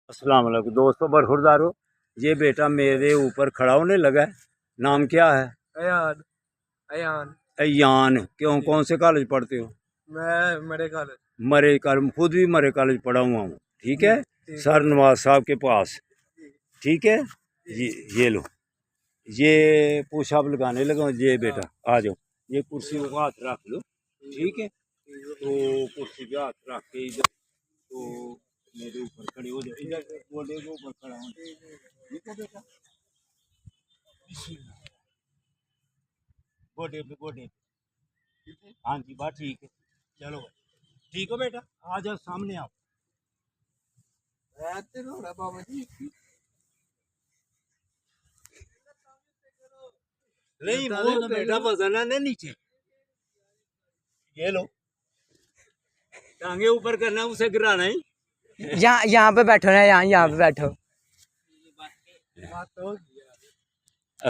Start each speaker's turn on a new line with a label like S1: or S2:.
S1: अस्सलाम वालेकुम दोस्तों, बरखुरदार हो। ये बेटा मेरे ऊपर खड़ा होने लगा है। नाम क्या है?
S2: अयान। अयान।
S1: अयान। क्यों, कौन से कॉलेज पढ़ते हो?
S2: मैं मरे कॉलेज।
S1: मरे कॉलेज, खुद भी मरे कॉलेज पढ़ा हुआ हूँ। ठीक है,
S2: ठीक
S1: सर नवाज साहब के पास। ठीक है, ये लो, ये पोशाब लगाने लगा। ये बेटा आ जाओ, ये कुर्सी को हाथ रख लो। ठीक है, तो कुर्सी पे हाथ रख के इधर, तो मेरे ऊपर खड़े हो जाओ। इधर गोडे के ऊपर खड़ा हो। ठीक है बेटा, गोडे पे गोडे पे। हाँ जी, बात ठीक है। चलो भाई, ठीक हो बेटा, आ जाओ सामने आओ।
S2: बाबा जी।
S1: नहीं वो ना बेटा, वजन है ना नीचे। ये लो, टांगे ऊपर करना, उसे गिराना है।
S3: यहाँ पे बैठो ना, यहाँ पे बैठो।
S2: बात तो